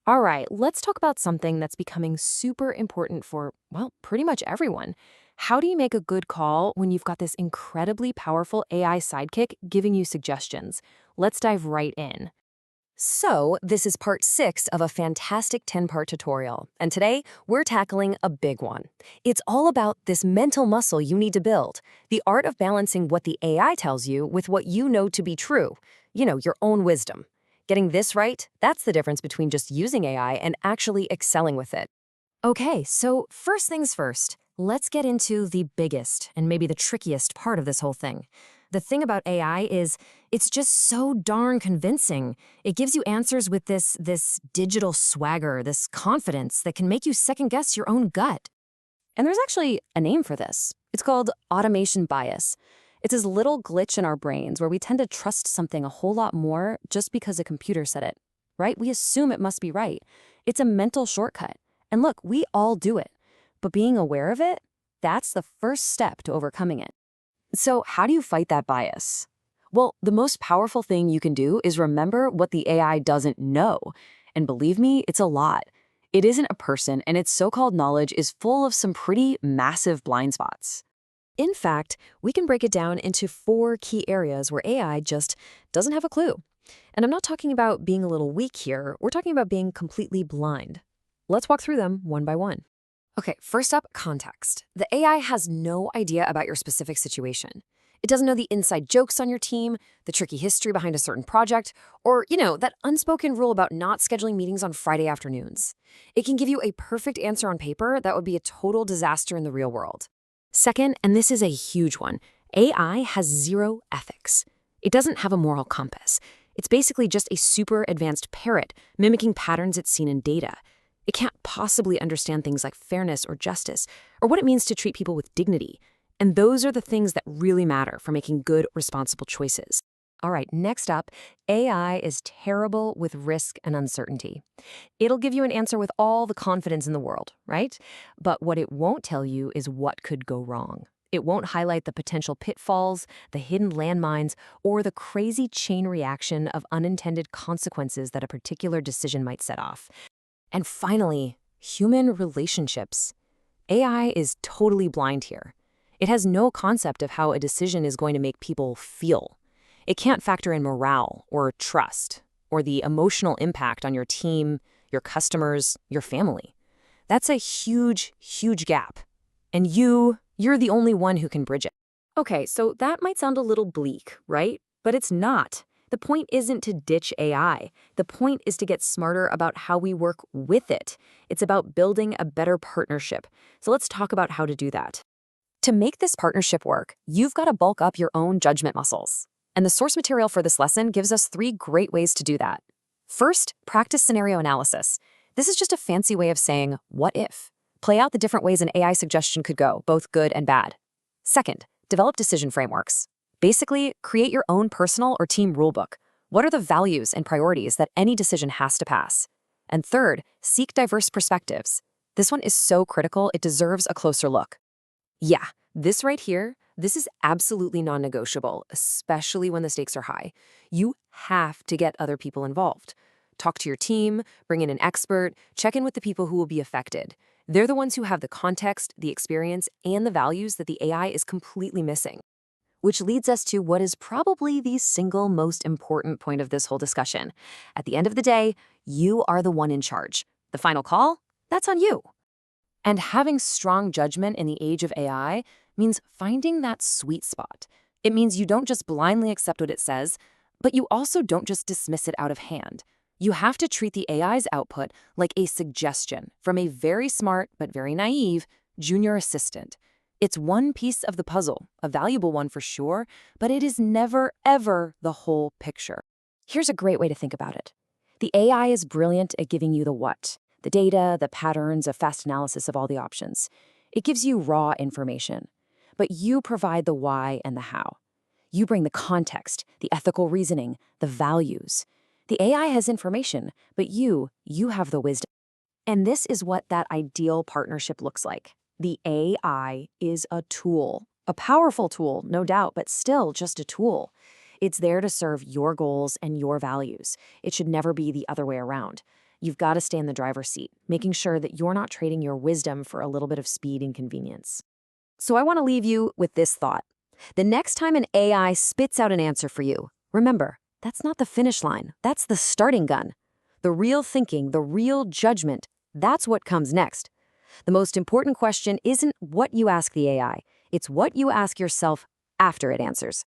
All right, let's talk about something that's becoming super important for, well, pretty much everyone. How do you make a good call when you've got this incredibly powerful AI sidekick giving you suggestions? Let's dive right in. So, this is part 6 of a fantastic 10-part tutorial, and today we're tackling a big one. It's all about this mental muscle you need to build, the art of balancing what the AI tells you with what you know to be true, your own wisdom. Getting this right, that's the difference between just using AI and actually excelling with it. Okay, so first things first, let's get into the biggest and maybe the trickiest part of this whole thing. The thing about AI is it's just so darn convincing. It gives you answers with this digital swagger, this confidence that can make you second guess your own gut. And there's actually a name for this. It's called automation bias. It's this little glitch in our brains where we tend to trust something a whole lot more just because a computer said it, right? We assume it must be right. It's a mental shortcut. And look, we all do it. But being aware of it, that's the first step to overcoming it. So how do you fight that bias? Well, the most powerful thing you can do is remember what the AI doesn't know. And believe me, it's a lot. It isn't a person, and its so-called knowledge is full of some pretty massive blind spots. In fact, we can break it down into 4 key areas where AI just doesn't have a clue. And I'm not talking about being a little weak here, we're talking about being completely blind. Let's walk through them one by one. Okay, first up, context. The AI has no idea about your specific situation. It doesn't know the inside jokes on your team, the tricky history behind a certain project, or, that unspoken rule about not scheduling meetings on Friday afternoons. It can give you a perfect answer on paper that would be a total disaster in the real world. Second, and this is a huge one, AI has zero ethics. It doesn't have a moral compass. It's basically just a super advanced parrot mimicking patterns it's seen in data. It can't possibly understand things like fairness or justice, or what it means to treat people with dignity. And those are the things that really matter for making good, responsible choices. All right, next up, AI is terrible with risk and uncertainty. It'll give you an answer with all the confidence in the world, right? But what it won't tell you is what could go wrong. It won't highlight the potential pitfalls, the hidden landmines, or the crazy chain reaction of unintended consequences that a particular decision might set off. And finally, human relationships. AI is totally blind here. It has no concept of how a decision is going to make people feel. It can't factor in morale or trust or the emotional impact on your team, your customers, your family. That's a huge, huge gap. And you're the only one who can bridge it. Okay, so that might sound a little bleak, right? But it's not. The point isn't to ditch AI. The point is to get smarter about how we work with it. It's about building a better partnership. So let's talk about how to do that. To make this partnership work, you've got to bulk up your own judgment muscles. And the source material for this lesson gives us 3 great ways to do that. First, practice scenario analysis. This is just a fancy way of saying, what if? Play out the different ways an AI suggestion could go, both good and bad. Second, develop decision frameworks. Basically, create your own personal or team rulebook. What are the values and priorities that any decision has to pass? And third, seek diverse perspectives. This one is so critical, it deserves a closer look. Yeah, this right here, this is absolutely non-negotiable, especially when the stakes are high. You have to get other people involved. Talk to your team, bring in an expert, check in with the people who will be affected. They're the ones who have the context, the experience, and the values that the AI is completely missing. Which leads us to what is probably the single most important point of this whole discussion. At the end of the day, you are the one in charge. The final call, that's on you. And having strong judgment in the age of AI means finding that sweet spot. It means you don't just blindly accept what it says, but you also don't just dismiss it out of hand. You have to treat the AI's output like a suggestion from a very smart but very naive junior assistant. It's one piece of the puzzle, a valuable one for sure, but it is never, ever the whole picture. Here's a great way to think about it. The AI is brilliant at giving you the what, the data, the patterns, a fast analysis of all the options. It gives you raw information, but you provide the why and the how. You bring the context, the ethical reasoning, the values. The AI has information, but you have the wisdom. And this is what that ideal partnership looks like. The AI is a tool, a powerful tool, no doubt, but still just a tool. It's there to serve your goals and your values. It should never be the other way around. You've got to stay in the driver's seat, making sure that you're not trading your wisdom for a little bit of speed and convenience. So I want to leave you with this thought. The next time an AI spits out an answer for you, remember, that's not the finish line. That's the starting gun. The real thinking, the real judgment, that's what comes next. The most important question isn't what you ask the AI, it's what you ask yourself after it answers.